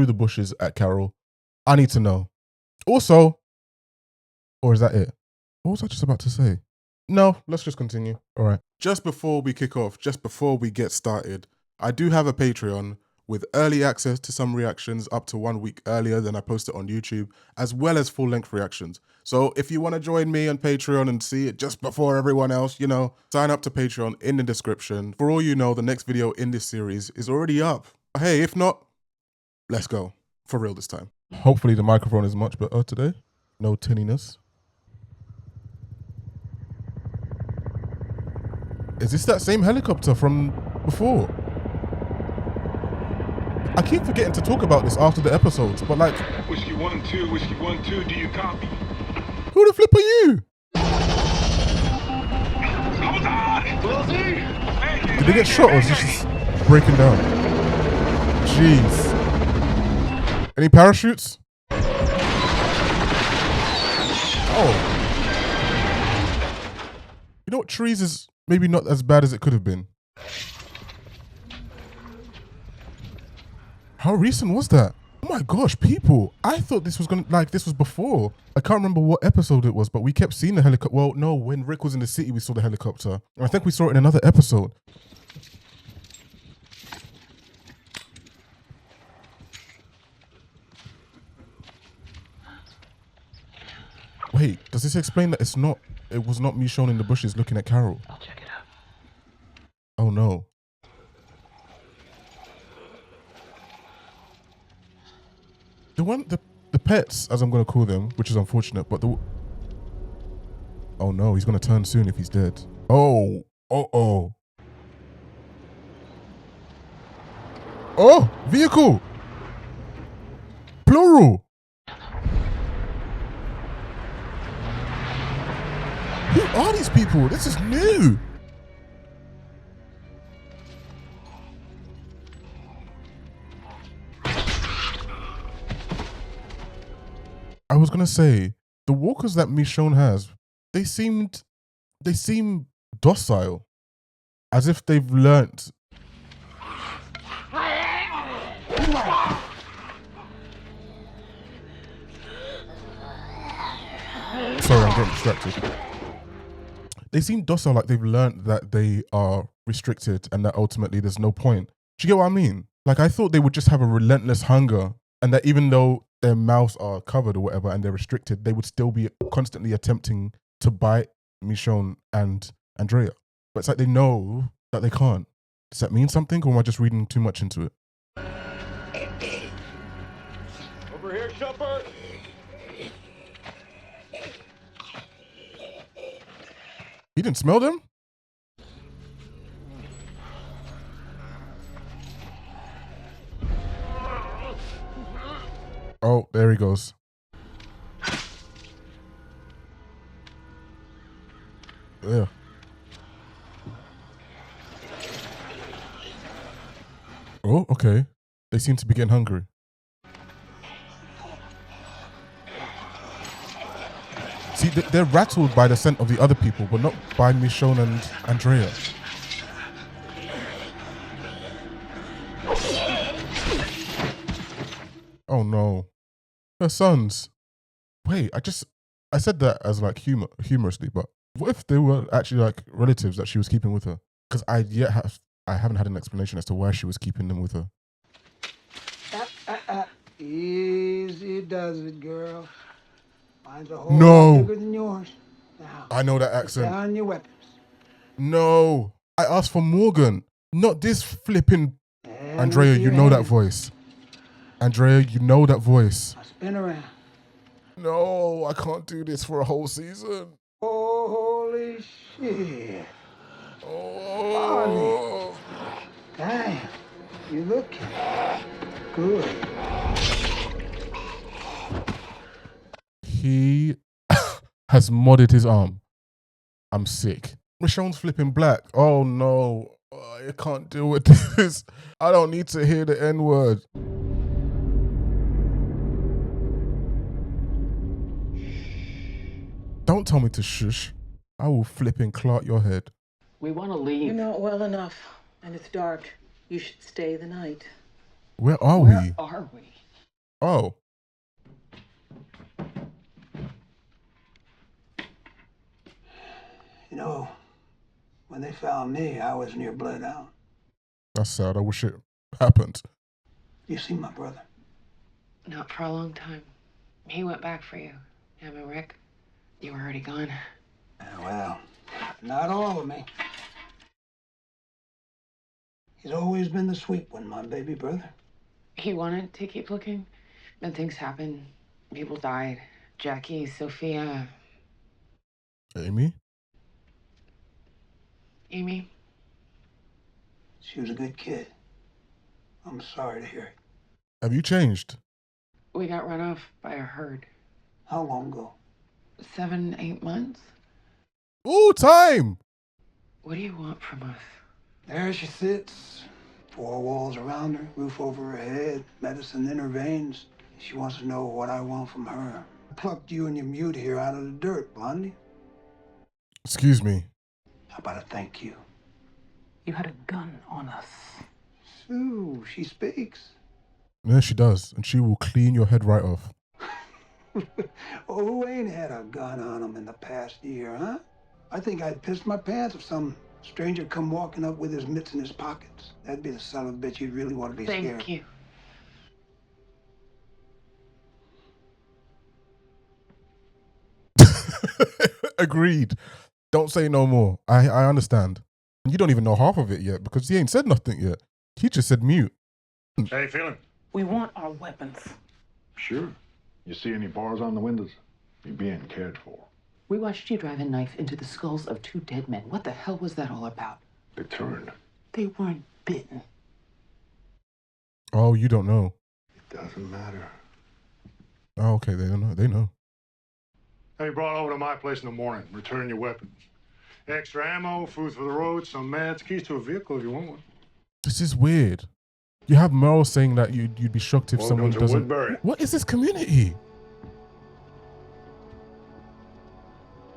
through the bushes at Carol. I need to know. Also, or is that it? What was I just about to say? No, let's just continue. All right. Just before we kick off, just before we get started, I do have a Patreon with early access to some reactions up to 1 week earlier than I post it on YouTube, as well as full-length reactions. So if you want to join me on Patreon and see it just before everyone else, you know, sign up to Patreon in the description. For all you know, the next video in this series is already up. Hey, if not, let's go. For real this time. Hopefully the microphone is much better today. No tinniness. Is this that same helicopter from before? I keep forgetting to talk about this after the episodes, but like... Whiskey 1-2, Whiskey 1-2, do you copy? Who the flip are you? Did they get shot or is this just breaking down? Jeez. Any parachutes? Oh. You know what? Trees is maybe not as bad as it could have been. How recent was that? Oh my gosh, people. I thought this was this was before. I can't remember what episode it was, but we kept seeing the helicopter. Well, no, when Rick was in the city, we saw the helicopter. And I think we saw it in another episode. Wait, does this explain that it was not Michonne in the bushes looking at Carol? I'll check it out. Oh no. The pets, as I'm going to call them, which is unfortunate, but oh no, he's going to turn soon if he's dead. Oh, oh. Oh, vehicle. Plural. Who are these people? This is new. I was gonna say, the walkers that Michonne has, they seem docile, as if they've learnt. Sorry, I'm getting distracted. They seem docile, like they've learnt that they are restricted and that ultimately there's no point. Do you get what I mean? Like, I thought they would just have a relentless hunger and that even though their mouths are covered or whatever and they're restricted, they would still be constantly attempting to bite Michonne and Andrea. But it's like they know that they can't. Does that mean something, or am I just reading too much into it? Over here, Shepard! He didn't smell them? Oh, there he goes. Yeah. Oh, okay. They seem to be getting hungry. See, they're rattled by the scent of the other people, but not by Michonne and Andrea. Oh no. Her sons. Wait, I said that as like humorously, but what if they were actually like relatives that she was keeping with her? Because I haven't had an explanation as to why she was keeping them with her. Easy does it, girl. Mine's a whole No. lot bigger than yours. Now, I know that accent. put down your weapons. No. I asked for Morgan, not this flipping... Andrea, you know that voice. Andrea, you know that voice. Now spin around. No, I can't do this for a whole season. Holy shit. Oh. Damn. You looking good. He has modded his arm. I'm sick. Michonne's flipping black. Oh no. I can't deal with this. I don't need to hear the N-word. Don't tell me to shush. I will flip and clot your head. We want to leave. You know it well enough, and it's dark. You should stay the night. Where are Where we? are we? Oh. You know, when they found me, I was near bled out. That's sad. I wish it happened. You see my brother? Not for a long time. He went back for you. Him and Rick, you were already gone. Well, not all of me. He's always been the sweet one, my baby brother. He wanted to keep looking, but things happened. People died. Jackie, Sophia, Amy? Amy. She was a good kid. I'm sorry to hear it. Have you changed? We got run off by a herd. How long ago? 7, 8 months. Ooh, time! What do you want from us? There she sits. 4 walls around her, roof over her head, medicine in her veins. She wants to know what I want from her. I plucked you and your mute here out of the dirt, Blondie. Excuse me. How about a thank you? You had a gun on us. Sue, she speaks. Yeah, she does. And she will clean your head right off. Oh, who ain't had a gun on him in the past year, huh? I think I'd piss my pants if some stranger come walking up with his mitts in his pockets. That'd be the son of a bitch you'd really want to be scared. Thank you. Agreed. Don't say no more. I understand. You don't even know half of it yet because he ain't said nothing yet. He just said mute. How you feeling? We want our weapons. Sure. You see any bars on the windows? You're being cared for. We watched you drive a knife into the skulls of 2 dead men. What the hell was that all about? They turned. They weren't bitten. Oh, you don't know. It doesn't matter. Oh, okay. They don't know. They know. Have you brought over to my place in the morning? Return your weapons. Extra ammo, food for the road, some meds, keys to a vehicle if you want one. This is weird. You have Merle saying that you'd be shocked if Welcome someone to doesn't. Woodbury. What is this community?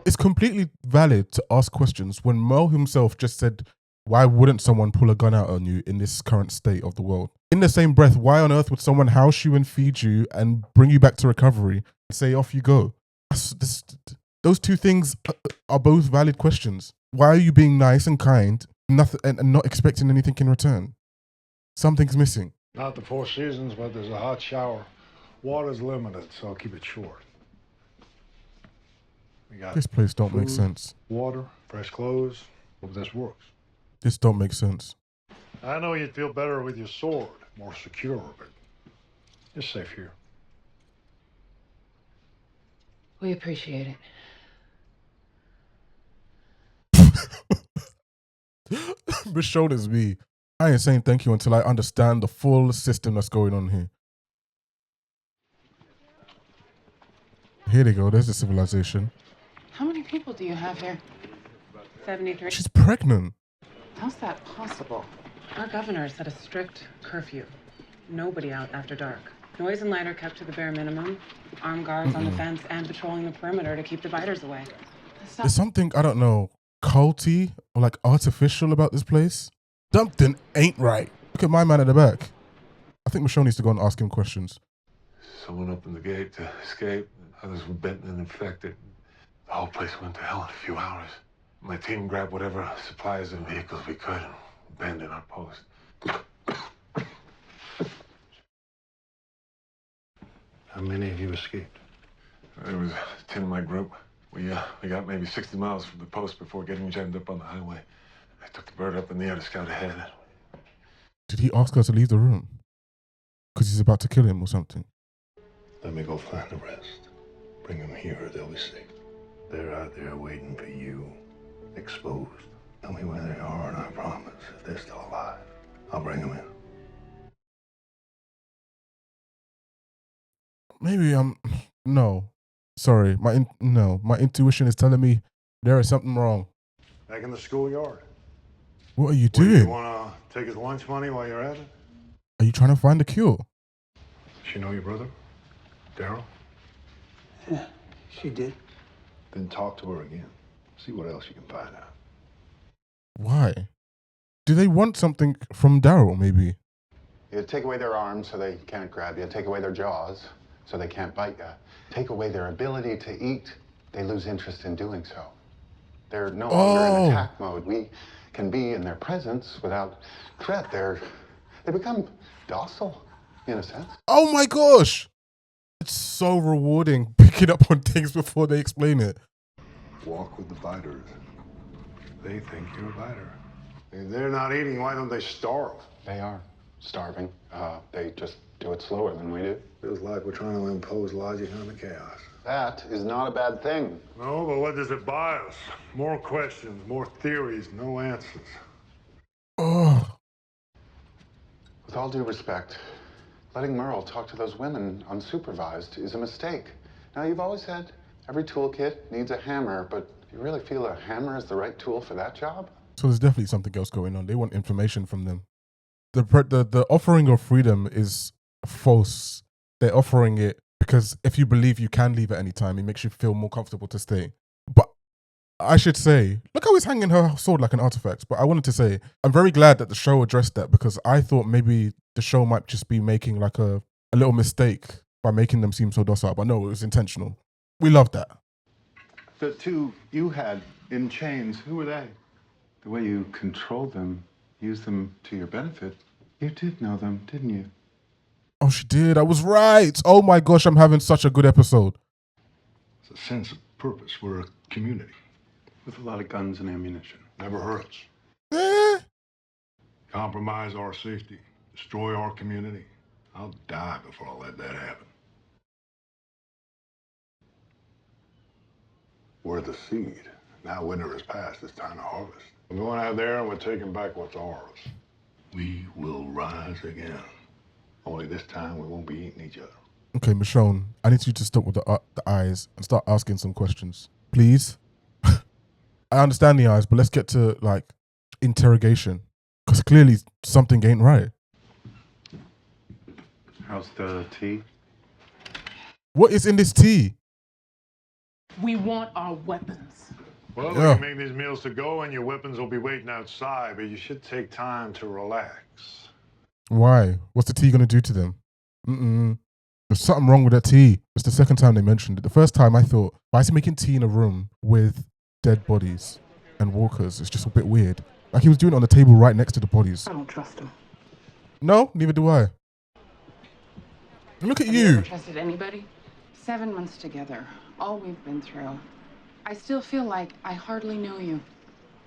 It's completely valid to ask questions when Merle himself just said, why wouldn't someone pull a gun out on you in this current state of the world? In the same breath, why on earth would someone house you and feed you and bring you back to recovery and say, off you go? Those two things are both valid questions. Why are you being nice and kind and not expecting anything in return? Something's missing. Not the 4 seasons, but there's a hot shower. Water's limited, so I'll keep it short. We got This place don't make food, sense. water, fresh clothes. Hope this works. This don't make sense. I know you'd feel better with your sword, more secure, but you're safe here. We appreciate it. Michonne is me. I ain't saying thank you until I understand the full system that's going on here. Here they go. There's the civilization. How many people do you have here? 73. She's pregnant. How's that possible? Our governor set a strict curfew. Nobody out after dark. Noise and light are kept to the bare minimum. Armed guards on the fence and patrolling the perimeter to keep the biters away. There's something, I don't know, culty or like artificial about this place. Something ain't right. Look at my man at the back. I think Michonne needs to go and ask him questions. Someone opened the gate to escape. Others were bitten and infected. The whole place went to hell in a few hours. My team grabbed whatever supplies and vehicles we could and abandoned our post. How many of you escaped? There was 10 in my group. We got maybe 60 miles from the post before getting jammed up on the highway. I took the bird up in the air to scout ahead. Did he ask her to leave the room? Because he's about to kill him or something. Let me go find the rest. Bring them here, they'll be safe. They're out there waiting for you, exposed. Tell me where they are, and I promise, if they're still alive, I'll bring them in. Maybe no. Sorry, my intuition is telling me there is something wrong. Back in the schoolyard. What are you Do doing? you want to take his lunch money while you're at it? Are you trying to find a cure? She know your brother, Daryl? Yeah, she did. Then talk to her again. See what else you can find out. Why? Do they want something from Daryl, maybe? You take away their arms so they can't grab you. Take away their jaws so they can't bite you. Take away their ability to eat. They lose interest in doing so. They're no longer in attack mode. We can be in their presence without threat. They become docile, in a sense. Oh my gosh! It's so rewarding picking up on things before they explain it. Walk with the biters. They think you're a biter. If they're not eating, why don't they starve? They are starving. They just do it slower than we do. Feels like we're trying to impose logic on the chaos. That is not a bad thing. No, but what does it buy us? More questions, more theories, no answers. Oh. With all due respect, letting Merle talk to those women unsupervised is a mistake. Now, you've always said every toolkit needs a hammer, but you really feel a hammer is the right tool for that job? So there's definitely something else going on. They want information from them. The offering of freedom is false. They're offering it because if you believe you can leave at any time, it makes you feel more comfortable to stay. But I should say, look how he's hanging her sword like an artifact. But I wanted to say, I'm very glad that the show addressed that because I thought maybe the show might just be making like a little mistake by making them seem so docile. But no, it was intentional. We love that. The two you had in chains, who were they? The way you controlled them, used them to your benefit. You did know them, didn't you? Oh, she did. I was right. Oh my gosh, I'm having such a good episode. It's a sense of purpose. We're a community. With a lot of guns and ammunition. Never hurts. Eh. Compromise our safety, destroy our community. I'll die before I let that happen. We're the seed. Now winter is past. It's time to harvest. We're going out there and we're taking back what's ours. We will rise again. Only this time we won't be eating each other. Okay, Michonne, I need you to stop with the eyes and start asking some questions, please. I understand the eyes, but let's get to like interrogation because clearly something ain't right. How's the tea? What is in this tea? We want our weapons. Well, we Yeah. can make these meals to go and your weapons will be waiting outside, but you should take time to relax. Why? What's the tea going to do to them? There's something wrong with that tea. It's the second time they mentioned it. The first time I thought, why is he making tea in a room with dead bodies and walkers? It's just a bit weird. Like he was doing it on the table right next to the bodies. I don't trust him. No, neither do I. Look at Have you you. ever trusted anybody? 7 months together, all we've been through. I still feel like I hardly know you.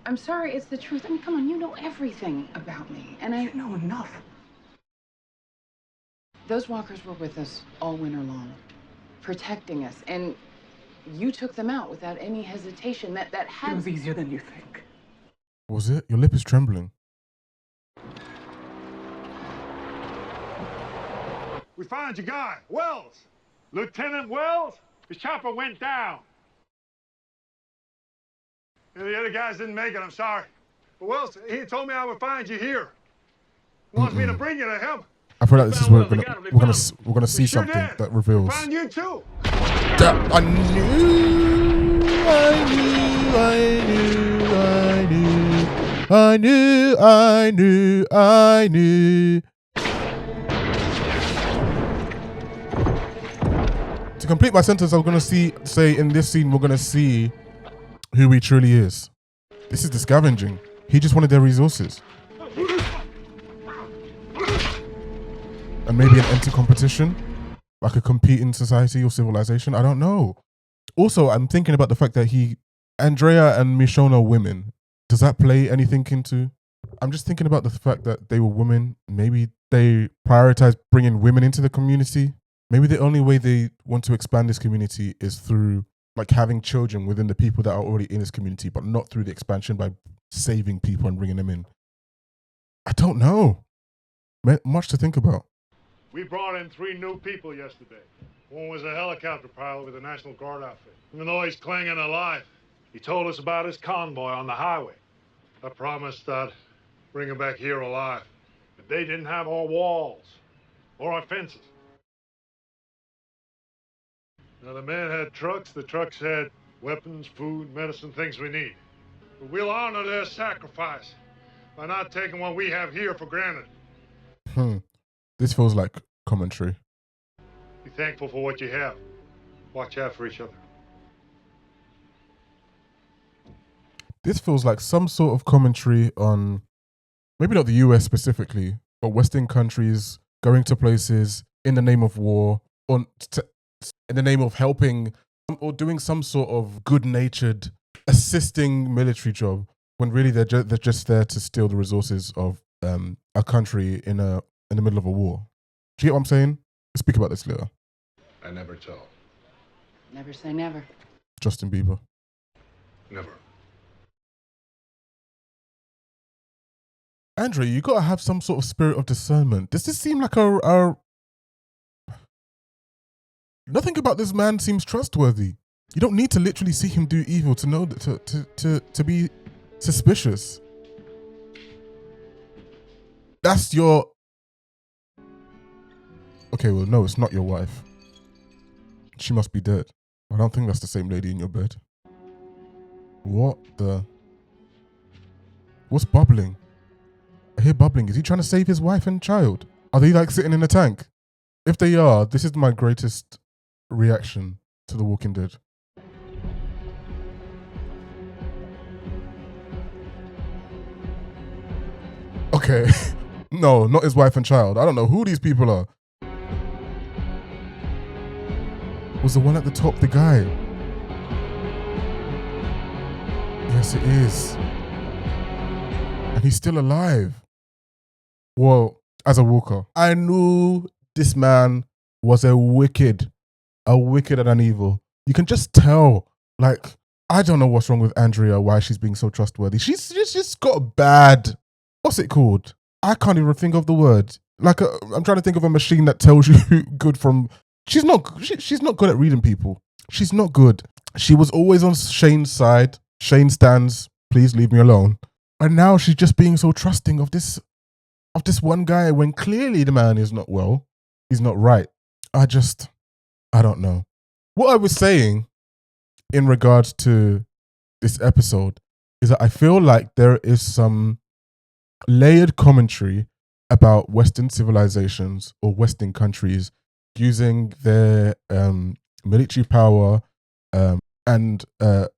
I'm sorry, it's the truth. I mean, come on, you know everything about me. And I know enough. Those walkers were with us all winter long, protecting us. And you took them out without any hesitation. That had... It was easier than you think. Was it? Your lip is trembling. We found your guy, Wells. Lieutenant Wells, his chopper went down. Yeah, the other guys didn't make it, I'm sorry. But Wells, he told me I would find you here. He wants me to bring you to him. I feel like this is where we're gonna see Sure something did. that reveals. Found you too. I knew. To complete my sentence, I was gonna say in this scene we're gonna see who he truly is. This is the scavenging. He just wanted their resources. And maybe an empty competition, like a competing society or civilization. I don't know. Also, I'm thinking about the fact that Andrea and Michonne are women. Does that play anything into? I'm just thinking about the fact that they were women. Maybe they prioritize bringing women into the community. Maybe the only way they want to expand this community is through like having children within the people that are already in this community, but not through the expansion by saving people and bringing them in. I don't know. Much to think about. We brought in 3 new people yesterday. One was a helicopter pilot with the National Guard outfit. Even though he's clinging alive, he told us about his convoy on the highway. I promised I'd bring him back here alive. But they didn't have our walls or our fences. Now, the men had trucks. The trucks had weapons, food, medicine, things we need. But we'll honor their sacrifice by not taking what we have here for granted. This feels like commentary. Be thankful for what you have. Watch out for each other. This feels like some sort of commentary on, maybe not the US specifically, but Western countries going to places in the name of war, in the name of helping or doing some sort of good-natured assisting military job, when really they're just there to steal the resources of a country in the middle of a war. Do you get what I'm saying? Let's speak about this later. I never tell. Never say never. Justin Bieber. Never. Andrea, you gotta have some sort of spirit of discernment. Does this seem like a nothing about this man seems trustworthy. You don't need to literally see him do evil to know that to be suspicious. That's your... Okay, well, no, it's not your wife. She must be dead. I don't think that's the same lady in your bed. What the... What's bubbling? I hear bubbling. Is he trying to save his wife and child? Are they like sitting in a tank? If they are, this is my greatest reaction to The Walking Dead. Okay. No, not his wife and child. I don't know who these people are. Was the one at the top the guy? Yes, it is. And he's still alive. Well, as a walker, I knew this man was a wicked and an evil. You can just tell. Like, I don't know what's wrong with Andrea, why she's being so trustworthy. She's just got a bad, what's it called? I can't even think of the word. Like, I'm trying to think of a machine that tells you good from... She's not good at reading people. She's not good. She was always on Shane's side. Shane stands, please leave me alone. And now she's just being so trusting of this one guy when clearly the man is not well. He's not right. I don't know. What I was saying in regards to this episode is that I feel like there is some layered commentary about Western civilizations or Western countries using their military power and the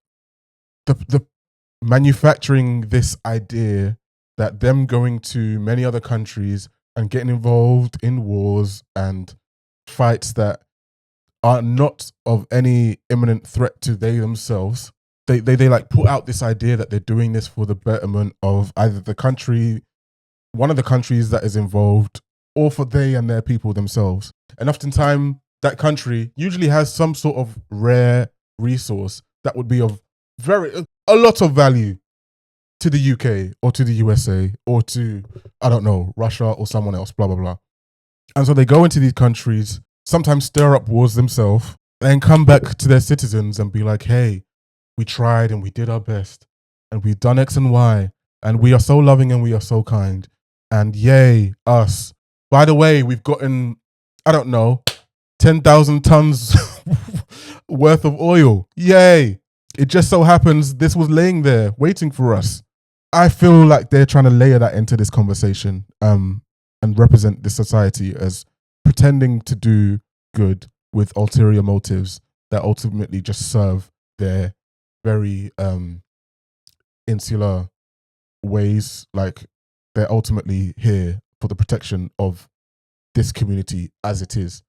manufacturing this idea that them going to many other countries and getting involved in wars and fights that are not of any imminent threat to they themselves. They like put out this idea that they're doing this for the betterment of either the country, one of the countries that is involved, or for they and their people themselves. And oftentimes that country usually has some sort of rare resource that would be of a lot of value to the UK or to the USA or to, I don't know, Russia or someone else, blah, blah, blah. And so they go into these countries, sometimes stir up wars themselves, and come back to their citizens and be like, hey, we tried and we did our best and we've done X and Y and we are so loving and we are so kind. And yay, us. By the way, we've gotten, I don't know, 10,000 tons worth of oil. Yay. It just so happens this was laying there waiting for us. I feel like they're trying to layer that into this conversation and represent this society as pretending to do good with ulterior motives that ultimately just serve their very insular ways. Like, they're ultimately here for the protection of this community as it is.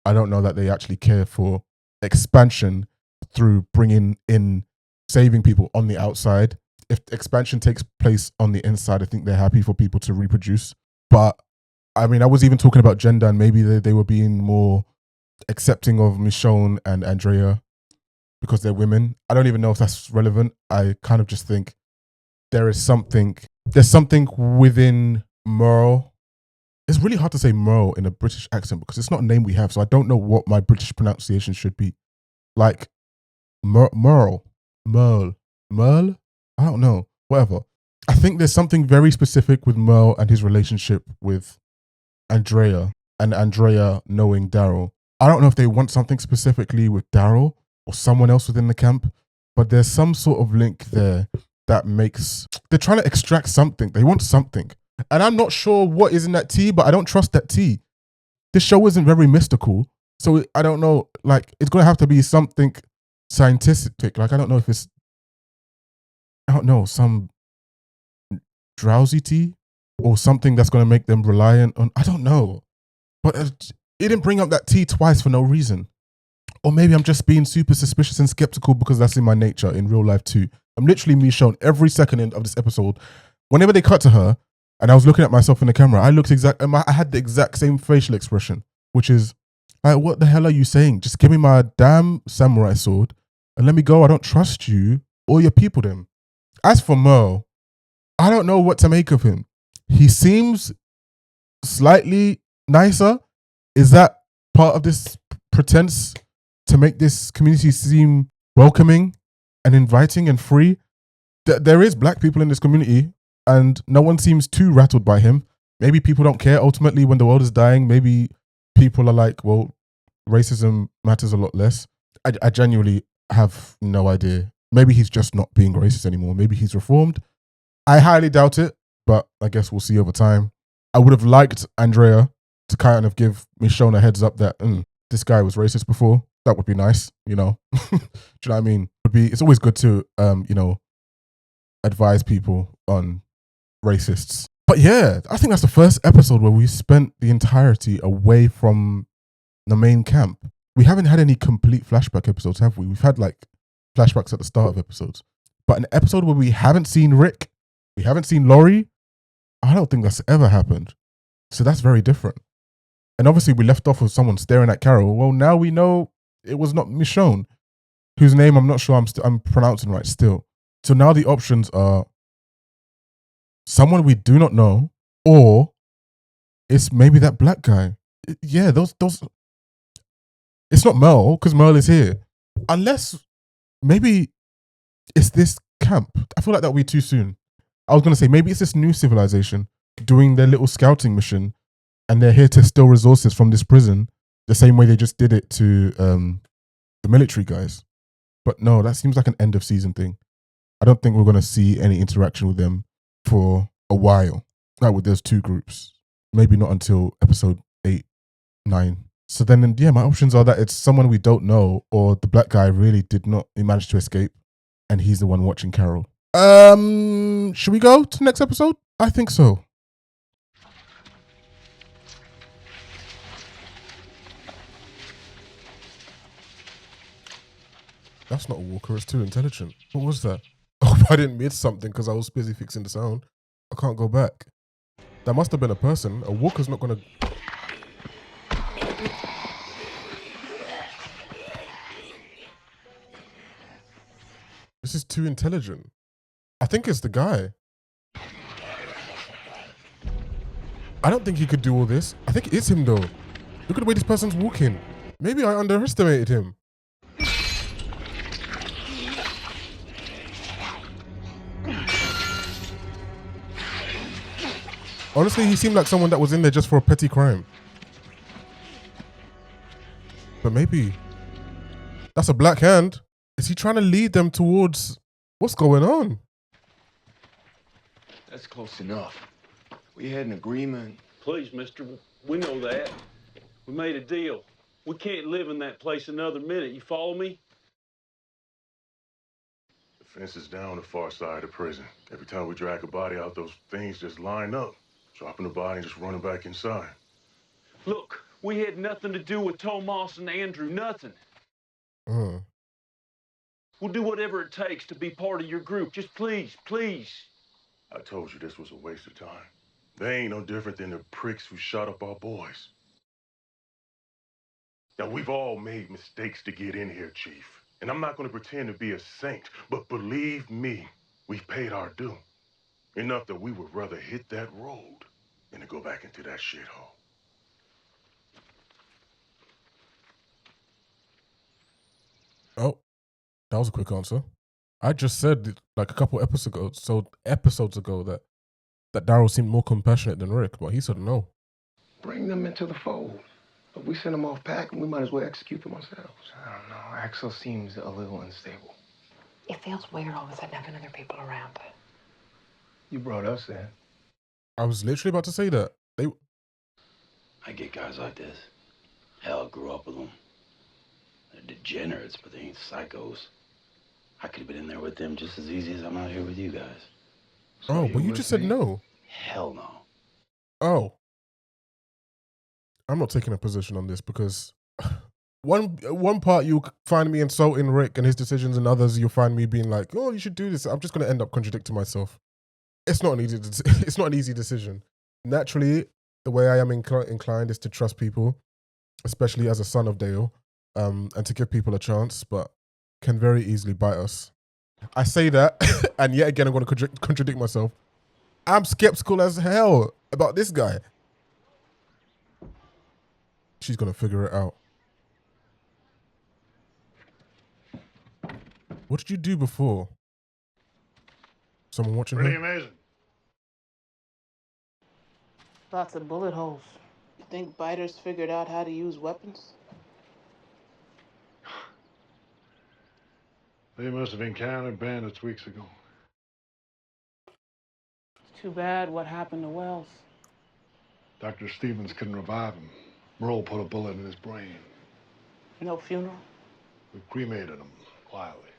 I don't know that they actually care for expansion through bringing in saving people on the outside. If expansion takes place on the inside, I think they're happy for people to reproduce. But I mean, I was even talking about gender, and maybe they were being more accepting of Michonne and Andrea because they're women. I don't even know if that's relevant. I kind of just think there's something within Merle. It's really hard to say Merle in a British accent because it's not a name we have, so I don't know what my British pronunciation should be. Like Merle. I don't know. Whatever. I think there's something very specific with Merle and his relationship with Andrea, and Andrea knowing Daryl. I don't know if they want something specifically with Daryl or someone else within the camp, but there's some sort of link there that makes... They're trying to extract something. They want something. And I'm not sure what is in that tea, but I don't trust that tea. this show isn't very mystical. So I don't know, like, it's going to have to be something scientific. Like, I don't know if it's, I don't know, some drowsy tea or something that's going to make them reliant on, I don't know. But it didn't bring up that tea twice for no reason. Or maybe I'm just being super suspicious and skeptical because that's in my nature in real life too. I'm literally Michonne every second of this episode. Whenever they cut to her and I was looking at myself in the camera, I had the exact same facial expression, which is like, what the hell are you saying? Just give me my damn samurai sword and let me go. I don't trust you or your people then. As for Merle, I don't know what to make of him. He seems slightly nicer. Is that part of this pretense to make this community seem welcoming and inviting and free? There is black people in this community and no one seems too rattled by him. Maybe people don't care ultimately when the world is dying. Maybe people are like, well, racism matters a lot less. I genuinely have no idea. Maybe he's just not being racist anymore. Maybe he's reformed. I highly doubt it, but I guess we'll see over time. I would have liked Andrea to kind of give Michonne a heads up that this guy was racist before. That would be nice, you know. Do you know what I mean? It's always good to advise people on racists. But yeah, I think that's the first episode where we spent the entirety away from the main camp. We haven't had any complete flashback episodes, have we? We've had like flashbacks at the start of episodes. But an episode where we haven't seen Rick, we haven't seen Laurie, I don't think that's ever happened. So that's very different. And obviously we left off with someone staring at Carol. Well, now we know it was not Michonne, whose name I'm not sure I'm pronouncing right still. So now the options are someone we do not know, or it's maybe that black guy. Yeah, those. It's not Merle, because Merle is here. Unless maybe it's this camp. I feel like that would be too soon. I was going to say maybe it's this new civilization doing their little scouting mission and they're here to steal resources from this prison the same way they just did it to the military guys. But no, that seems like an end of season thing. I don't think we're going to see any interaction with them for a while. Like with those two groups. Maybe not until episode 8, 9. So then, yeah, my options are that it's someone we don't know or the black guy really did not, he managed to escape and he's the one watching Carol. Should we go to the next episode? I think so. That's not a walker, it's too intelligent. What was that? Oh, I didn't miss something because I was busy fixing the sound. I can't go back. That must have been a person. A walker's not gonna... This is too intelligent. I think it's the guy. I don't think he could do all this. I think it's him though. Look at the way this person's walking. Maybe I underestimated him. Honestly, he seemed like someone that was in there just for a petty crime. But maybe that's a black hand. Is he trying to lead them towards what's going on? That's close enough. We had an agreement. Please, mister, we know that. We made a deal. We can't live in that place another minute. You follow me? The fence is down the far side of the prison. Every time we drag a body out, those things just line up. Dropping the body and just running back inside. Look, we had nothing to do with Tomas and Andrew, nothing. We'll do whatever it takes to be part of your group. Just please, please. I told you this was a waste of time. They ain't no different than the pricks who shot up our boys. Now, we've all made mistakes to get in here, Chief. And I'm not going to pretend to be a saint, but believe me, we've paid our due. Enough that we would rather hit that road than to go back into that shithole. Oh, that was a quick answer. I just said like a couple episodes ago that Daryl seemed more compassionate than Rick, but he said no. Bring them into the fold. If we send them off packing, we might as well execute them ourselves. I don't know. Axel seems a little unstable. It feels weird all of a sudden having other people around. You brought us in. I was literally about to say that. I get guys like this. Hell, I grew up with them. They're degenerates, but they ain't psychos. I could have been in there with them just as easy as I'm out here with you guys. So but you just said no. Hell no. Oh. I'm not taking a position on this because one part you'll find me insulting Rick and his decisions, and others you'll find me being like, "Oh, you should do this." I'm just going to end up contradicting myself. It's not an easy decision. Naturally, the way I am inclined is to trust people, especially as a son of Dale, and to give people a chance, but can very easily bite us. I say that, and yet again, I'm going to contradict myself. I'm skeptical as hell about this guy. She's going to figure it out. What did you do before? Someone watching Pretty her? amazing. Lots of bullet holes. You think biters figured out how to use weapons? They must have encountered bandits weeks ago. It's too bad what happened to Wells. Dr. Stevens couldn't revive him. Merle put a bullet in his brain. No funeral? We cremated him quietly.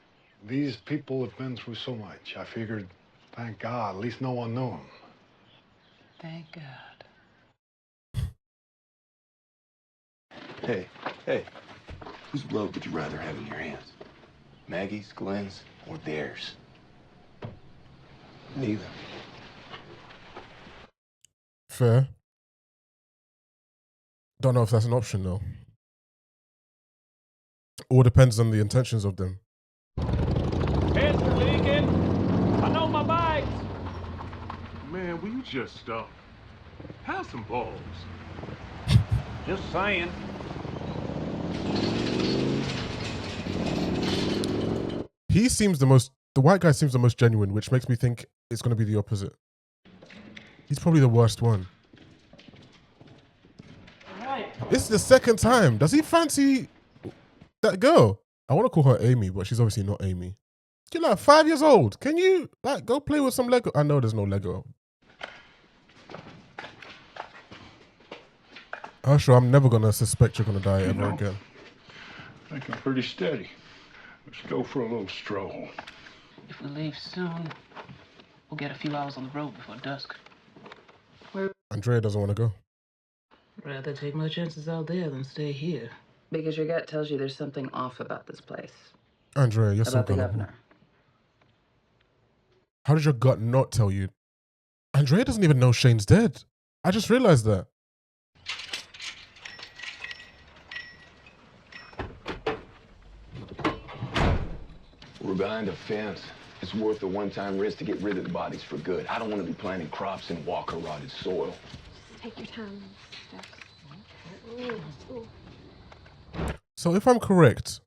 These people have been through so much. I figured, thank God, at least no one knew him. Thank God. Hey, whose blood would you rather have in your hands? Maggie's, Glenn's, or theirs? Neither. Fair. Don't know if that's an option though. All depends on the intentions of them. Heads are leaking. I know my bags. Man, will you just stop? Have some balls. Just saying. He seems the white guy seems the most genuine, which makes me think it's going to be the opposite. He's probably the worst one. Right. This is the second time. Does he fancy that girl? I want to call her Amy, but she's obviously not Amy. You're like 5 years old. Can you like go play with some Lego? I know there's no Lego. Sure, I'm never going to suspect you're going to die ever again. I think I'm pretty steady. Let's go for a little stroll. If we leave soon, we'll get a few hours on the road before dusk. Andrea doesn't want to go. Rather take my chances out there than stay here. Because your gut tells you there's something off about this place. Andrea, you're so About the gullible. governor. How did your gut not tell you? Andrea doesn't even know Shane's dead. I just realized that. We're behind a fence. It's worth the one-time risk to get rid of the bodies for good. I don't want to be planting crops in walker-rotted soil. Take your time, So if I'm correct,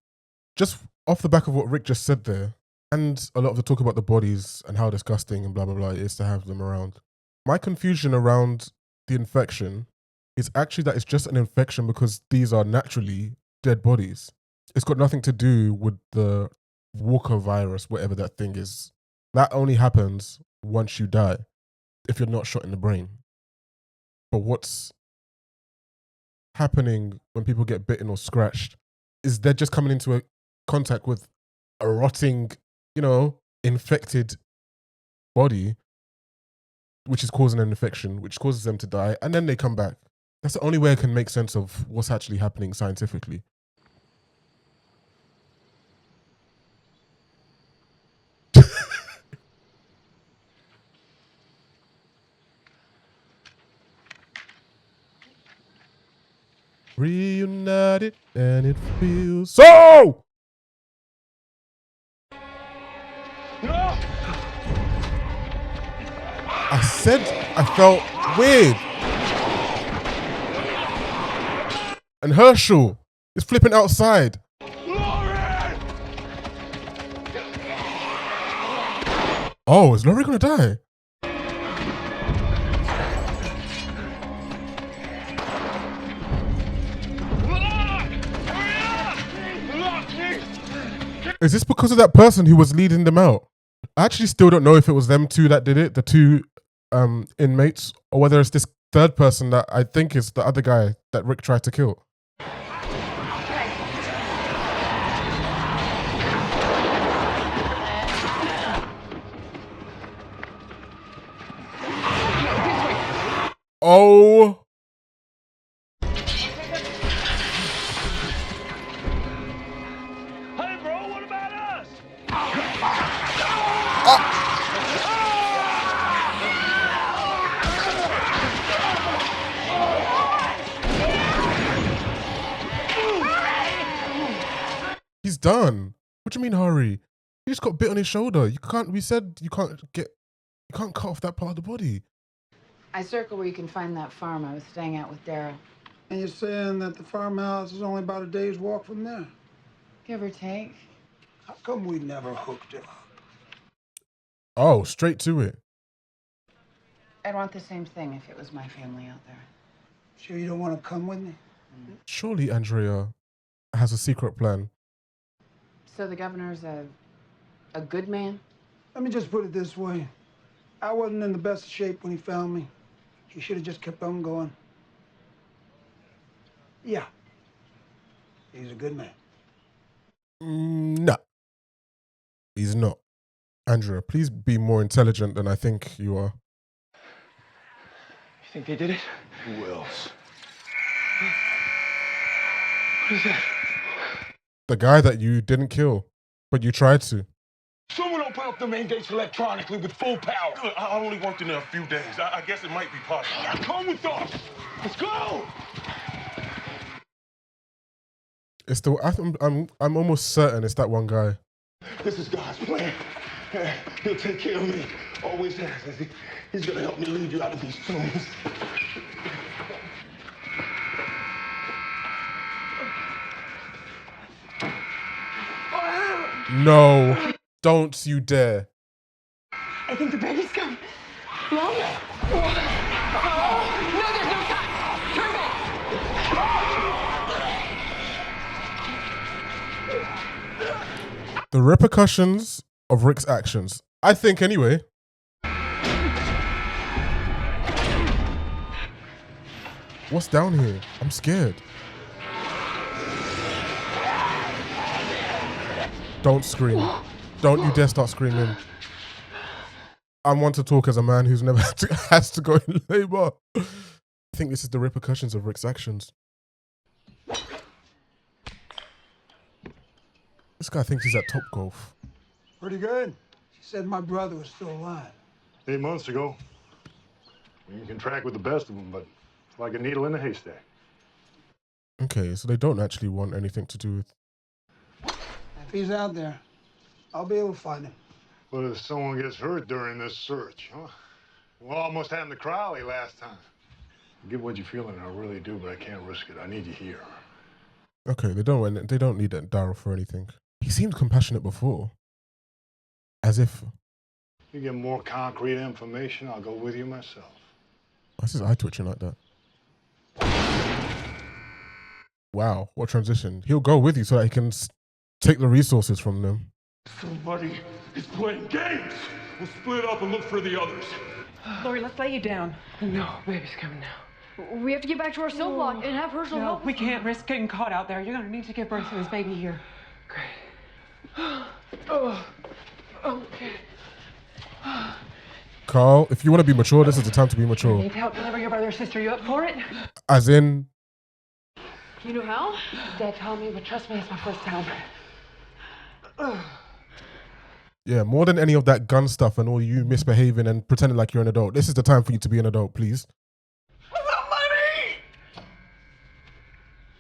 just off the back of what Rick just said there, and a lot of the talk about the bodies and how disgusting and blah, blah, blah it is to have them around, my confusion around the infection is actually that it's just an infection because these are naturally dead bodies. It's got nothing to do with the Walker virus, whatever that thing is. That only happens once you die, if you're not shot in the brain. But what's happening when people get bitten or scratched is they're just coming into a contact with a rotting, infected body, which is causing an infection, which causes them to die, and then they come back. That's the only way I can make sense of what's actually happening scientifically. Reunited and it feels so. No! I said I felt weird. And Herschel is flipping outside. Oh, is Laurie gonna die? Is this because of that person who was leading them out? I actually still don't know if it was them two that did it, the two inmates, or whether it's this third person that I think is the other guy that Rick tried to kill. Oh. Hey, bro, what about us? He's done. What do you mean hurry? He just got bit on his shoulder. You can't, we said you can't cut off that part of the body. I circle where you can find that farm I was staying at with Daryl. And you're saying that the farmhouse is only about a day's walk from there? Give or take. How come we never hooked it up? Oh, straight to it. I'd want the same thing if it was my family out there. Sure you don't want to come with me? Surely Andrea has a secret plan. So the governor's a good man? Let me just put it this way. I wasn't in the best shape when he found me. He should have just kept on going. Yeah. He's a good man. No. He's not. Andrea, please be more intelligent than I think you are. You think they did it? Who else? What is that? The guy that you didn't kill, but you tried to. Someone open up the main gates electronically with full power. I only worked in there a few days. I guess it might be possible. Come with us. Let's go. It's the I'm almost certain it's that one guy. This is God's plan. He'll take care of me. Always has. He's gonna help me lead you out of these tombs. No, don't you dare. I think the baby's coming. No. No, there's no time. Turn back. The repercussions of Rick's actions. I think anyway. What's down here? I'm scared. Don't scream. Don't you dare start screaming. I want to talk as a man who's never has to go in labor. I think this is the repercussions of Rick's actions. This guy thinks he's at Top Golf. Pretty good. She said my brother was still alive. 8 months ago. You can track with the best of them, but it's like a needle in a haystack. Okay, so they don't actually want anything to do with... If he's out there, I'll be able to find him. What if someone gets hurt during this search, huh? We almost had the Crowley last time. I get what you're feeling, I really do, but I can't risk it. I need you here. Okay, they don't need Daryl for anything. He seemed compassionate before. As if... You get more concrete information, I'll go with you myself. Why's his eye twitching like that? Wow, what transition. He'll go with you so that he can take the resources from them. Somebody is playing games. We'll split up and look for the others. Lori, let's lay you down. No, baby's coming now. We have to get back to our cell block and have Herschel help. We can't risk getting caught out there. You're gonna need to give birth to this baby here. Okay. Carl, if you want to be mature, this is the time to be mature. You need help deliver your brother or sister. You up for it? As in... You know how? Dad told me, but trust me, it's my first time. Yeah, more than any of that gun stuff and all you misbehaving and pretending like you're an adult. This is the time for you to be an adult, please.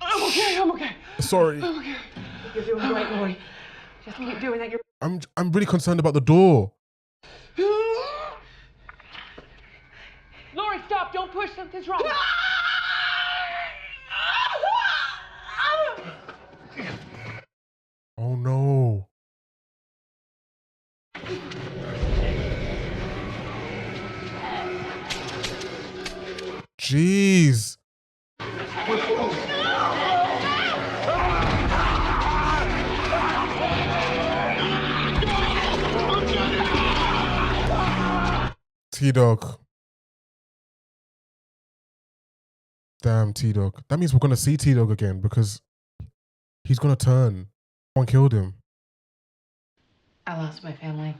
I'm okay. Sorry. I'm okay. You're doing great, Lori. Just keep doing that. I'm really concerned about the door. Lori, stop. Don't push. Something's wrong. Oh no. Jeez. T-Dog. Damn, T-Dog. That means we're going to see T-Dog again because he's going to turn. Someone killed him. I lost my family.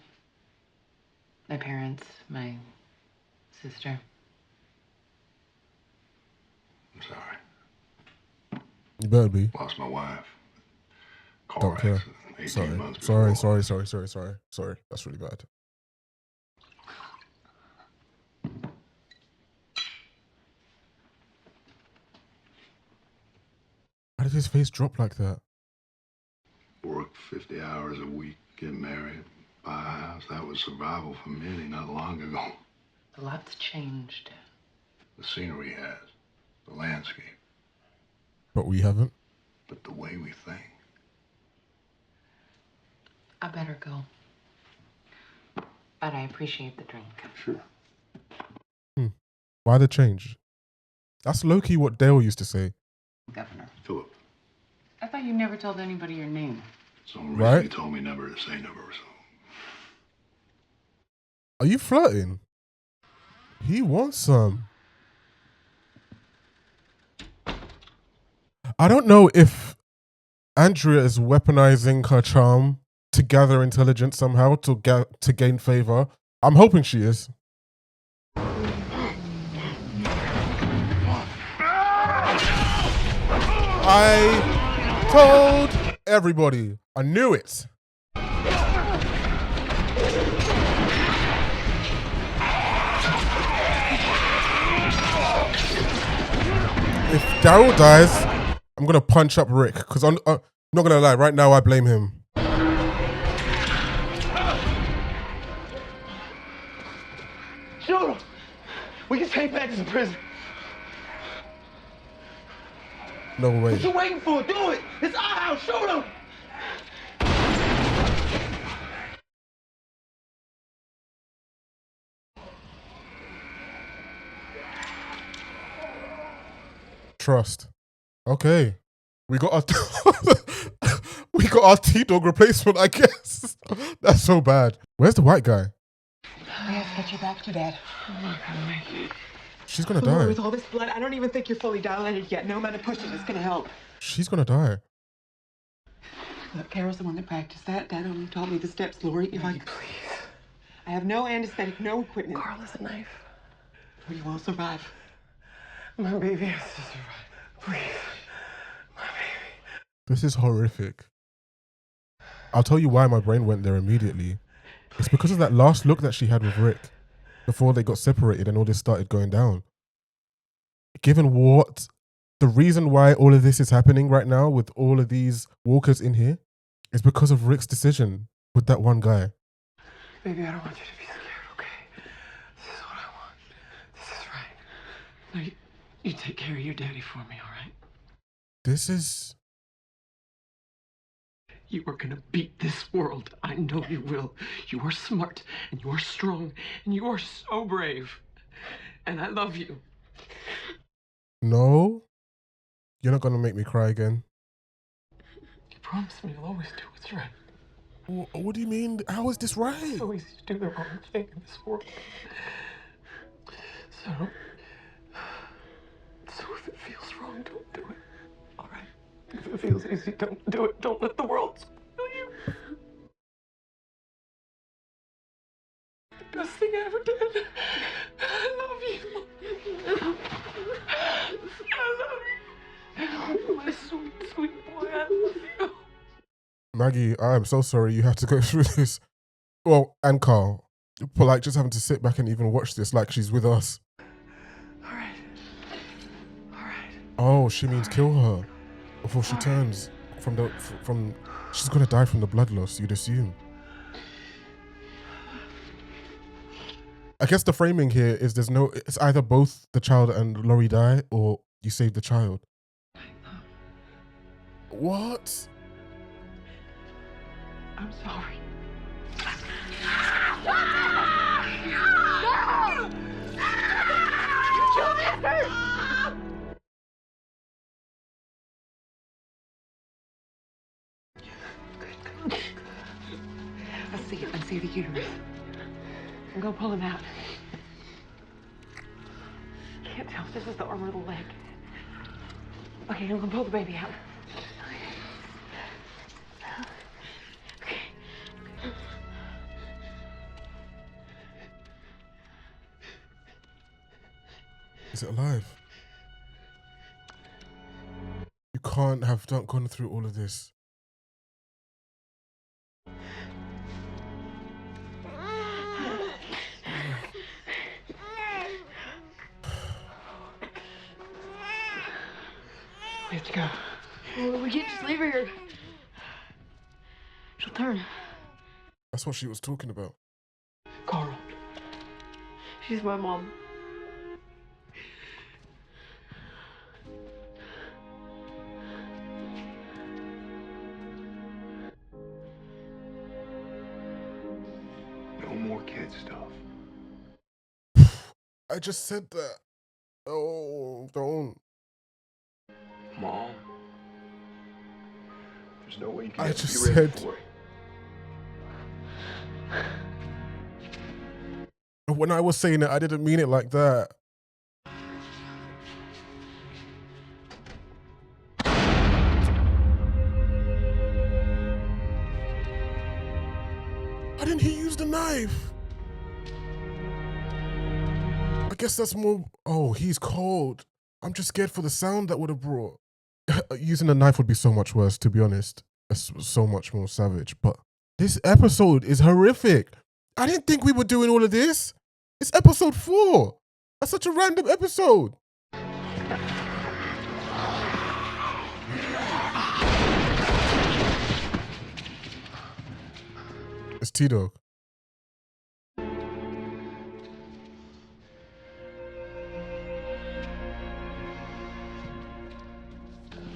My parents, my sister. I'm sorry. You better be. Lost my wife. Don't care. Accident, 18 months before. Sorry. That's really bad. Why did his face drop like that? Worked 50 hours a week, get married, buy a house. That was survival for many not long ago. A lot's changed. The scenery has, the landscape, But we haven't. but the way we think. I better go. But I appreciate the drink. Sure. Why the change? That's low-key what Dale used to say. Governor. Philip. I thought you never told anybody your name. So reason Right? he told me never to say never, so. Are you flirting? He wants some. I don't know if Andrea is weaponizing her charm to gather intelligence somehow to gain favor. I'm hoping she is. I told everybody. I knew it. If Daryl dies, I'm gonna punch up Rick because I'm not gonna lie. Right now, I blame him. Shoot him! We can take back this prison. No way. What you waiting for? Do it! It's our house! Shoot him! Trust. Okay. We got our we got our T-Dog replacement, I guess. That's so bad. Where's the white guy? I have to get you back to bed. I'm not gonna make it. She's gonna die. With all this blood, I don't even think you're fully dilated yet. No amount of pushing is gonna help. She's gonna die. Look, Carol's the one that practiced that. Dad only taught me the steps. Lori, if I... Please. I have no anesthetic, no equipment. Carl has a knife. You will survive. My baby has to survive. Please. My baby. This is horrific. I'll tell you why my brain went there immediately. It's because of that last look that she had with Rick before they got separated and all this started going down. Given what the reason why all of this is happening right now with all of these walkers in here is because of Rick's decision with that one guy. Baby, I don't want you to be scared, okay? This is what I want. This is right. Now, you take care of your daddy for me, all right? This is... You are gonna beat this world. I know you will. You are smart, and you are strong, and you are so brave. And I love you. No? You're not gonna make me cry again. You promise me you'll always do what's right. What do you mean? How is this right? It's so easy to do the wrong thing in this world. So if it feels wrong, don't do it. All right? If it feels easy, don't do it. Don't let the world spoil you. The best thing I ever did. I love you. I love you. My sweet, sweet boy, I love you. Maggie, I am so sorry you have to go through this. Well, and Carl. But like just having to sit back and even watch this like she's with us. All right. Oh, she means kill her before she turns from she's gonna die from the blood loss, you'd assume. I guess the framing here is it's either both the child and Laurie die or you save the child. What? I'm sorry. I see the uterus. I'm gonna pull him out. Can't tell if this is the arm or the leg. Okay, I'm gonna pull the baby out. Is it alive? You can't have gone through all of this. We have to go. Well, we can't just leave her here. She'll turn. That's what she was talking about. Carl. She's my mom. No more kid stuff. I just said that. Oh, don't. Mom. There's no way you can I ever just be ready said. for it. When I was saying it, I didn't mean it like that. Why didn't he use the knife? I guess that's more. Oh, he's cold. I'm just scared for the sound that would have brought. Using a knife would be so much worse, to be honest. It's so much more savage. But this episode is horrific. I didn't think we were doing all of this. It's episode 4. That's such a random episode. It's T-Dog.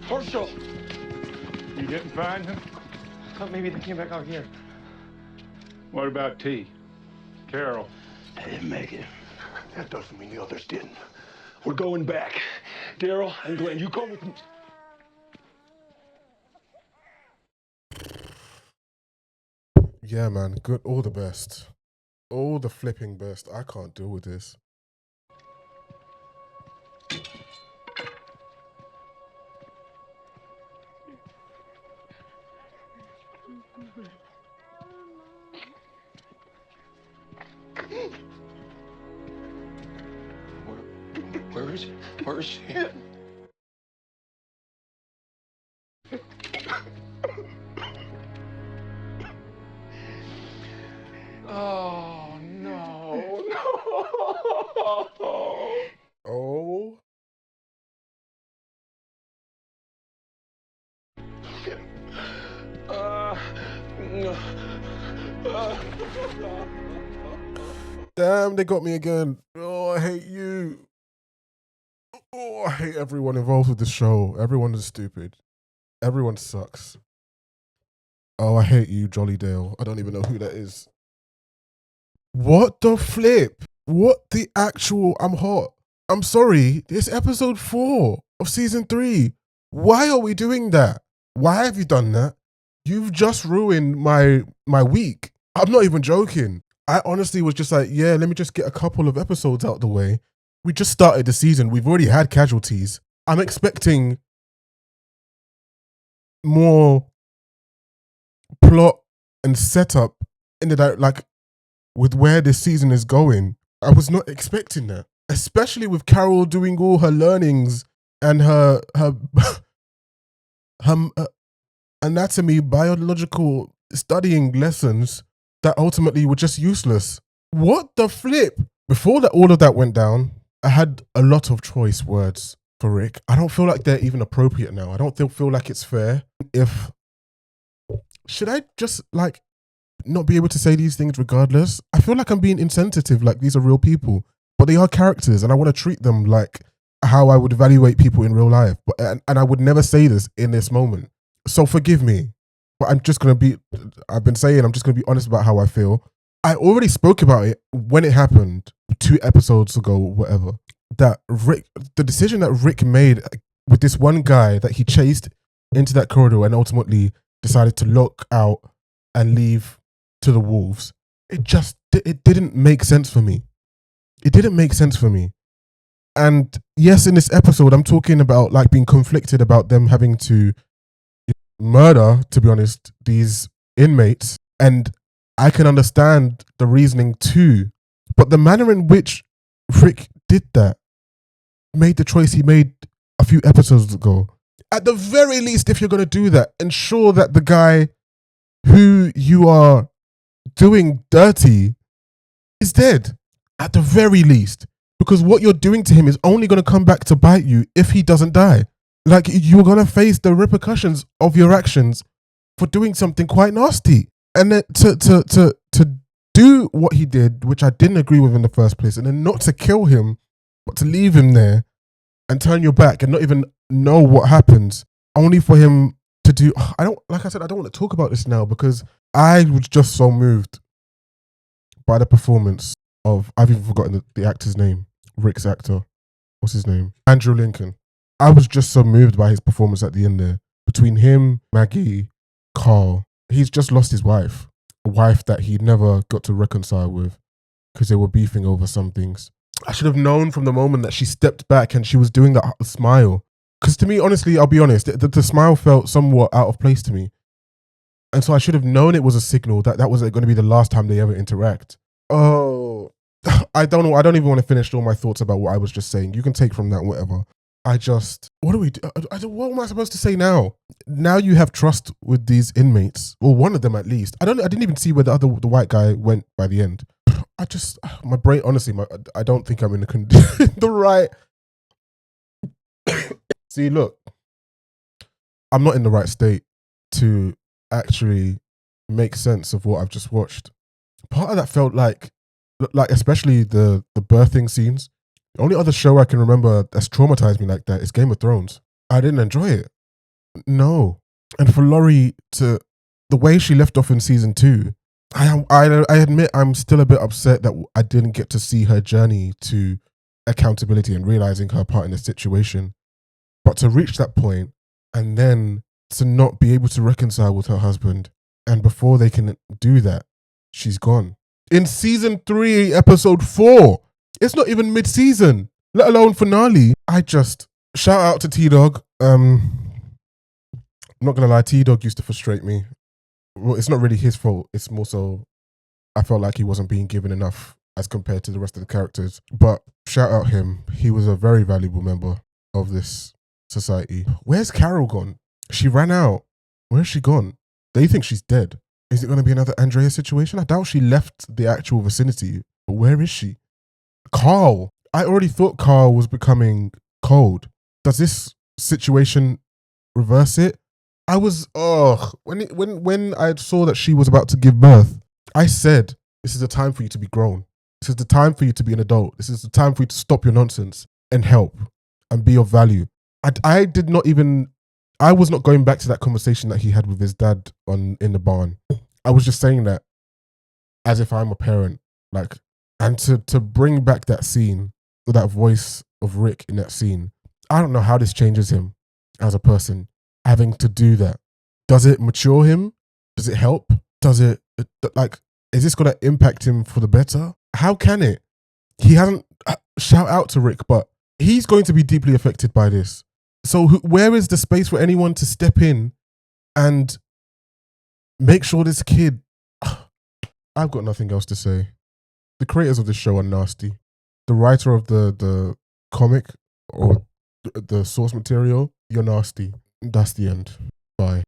Herschel! You didn't find him? Thought maybe they came back out here. What about T? Carol? I didn't make it. That doesn't mean the others didn't. We're going back. Daryl and Glenn, you go with me. Yeah, man. Good. All the best. All the flipping best. I can't deal with this. Where is she? Where is she? Oh, no. No. Oh. Damn, they got me again. Oh, I hate you. Oh, I hate everyone involved with this show. Everyone is stupid. Everyone sucks. Oh, I hate you, Jolly Dale. I don't even know who that is. What the flip? What the actual? I'm hot. I'm sorry. It's episode 4 of season 3. Why are we doing that? Why have you done that? You've just ruined my week. I'm not even joking. I honestly was just like, yeah, let me just get a couple of episodes out the way. We just started the season. We've already had casualties. I'm expecting more plot and setup in the like with where this season is going. I was not expecting that, especially with Carol doing all her learnings and her anatomy, biological studying lessons that ultimately were just useless. What the flip? Before that, all of that went down, I had a lot of choice words for Rick. I don't feel like they're even appropriate now. I don't feel like it's fair. Should I just like not be able to say these things regardless? I feel like I'm being insensitive, like these are real people, but they are characters and I want to treat them like how I would evaluate people in real life. And I would never say this in this moment. So forgive me, but I'm just going to be honest about how I feel. I already spoke about it when it happened 2 episodes ago, whatever, that the decision that Rick made with this one guy that he chased into that corridor and ultimately decided to look out and leave to the wolves. It didn't make sense for me. It didn't make sense for me. And yes, in this episode, I'm talking about like being conflicted about them having to murder, to be honest, these inmates. And I can understand the reasoning too. But the manner in which Rick did that made the choice he made a few episodes ago. At the very least, if you're going to do that, ensure that the guy who you are doing dirty is dead. At the very least. Because what you're doing to him is only going to come back to bite you if he doesn't die. Like, you're going to face the repercussions of your actions for doing something quite nasty. And then to do what he did, which I didn't agree with in the first place, and then not to kill him, but to leave him there and turn your back and not even know what happens, only for him to do. Like I said, I don't want to talk about this now because I was just so moved by the performance of, I've even forgotten the actor's name, Rick's actor. What's his name? Andrew Lincoln. I was just so moved by his performance at the end there. Between him, Maggie, Carl, he's just lost his wife. A wife that he never got to reconcile with because they were beefing over some things. I should have known from the moment that she stepped back and she was doing that smile. Because to me, honestly, I'll be honest, the smile felt somewhat out of place to me. And so I should have known it was a signal that that was going to be the last time they ever interact. Oh, I don't know. I don't even want to finish all my thoughts about what I was just saying. You can take from that whatever. What do we do? What am I supposed to say now? Now you have trust with these inmates, or one of them at least. I didn't even see where the white guy went by the end. My brain, honestly, I don't think I'm in the right. See, look, I'm not in the right state to actually make sense of what I've just watched. Part of that felt like especially the birthing scenes. The only other show I can remember that's traumatized me like that is Game of Thrones. I didn't enjoy it. No. And for Laurie the way she left off in season 2, I admit I'm still a bit upset that I didn't get to see her journey to accountability and realizing her part in the situation. But to reach that point and then to not be able to reconcile with her husband, and before they can do that, she's gone. In season 3, episode 4, it's not even mid-season, let alone finale. I just shout out to T-Dog. I'm not gonna lie, T-Dog used to frustrate me. Well, it's not really his fault. It's more so I felt like he wasn't being given enough as compared to the rest of the characters. But shout out him. He was a very valuable member of this society. Where's Carol gone? She ran out. Where's she gone? They think she's dead. Is it going to be another Andrea situation? I doubt she left the actual vicinity. But where is she? Carl. I already thought Carl was becoming cold. Does this situation reverse it? I was, when I saw that she was about to give birth, I said, this is the time for you to be grown. This is the time for you to be an adult. This is the time for you to stop your nonsense and help and be of value. I was not going back to that conversation that he had with his dad in the barn. I was just saying that as if I'm a parent, and to bring back that scene, or that voice of Rick in that scene, I don't know how this changes him as a person, having to do that. Does it mature him? Does it help? Does it, is this going to impact him for the better? How can it? He hasn't, shout out to Rick, but he's going to be deeply affected by this. So where is the space for anyone to step in and make sure this kid... I've got nothing else to say. The creators of this show are nasty. The writer of the comic or the source material, you're nasty. That's the end. Bye.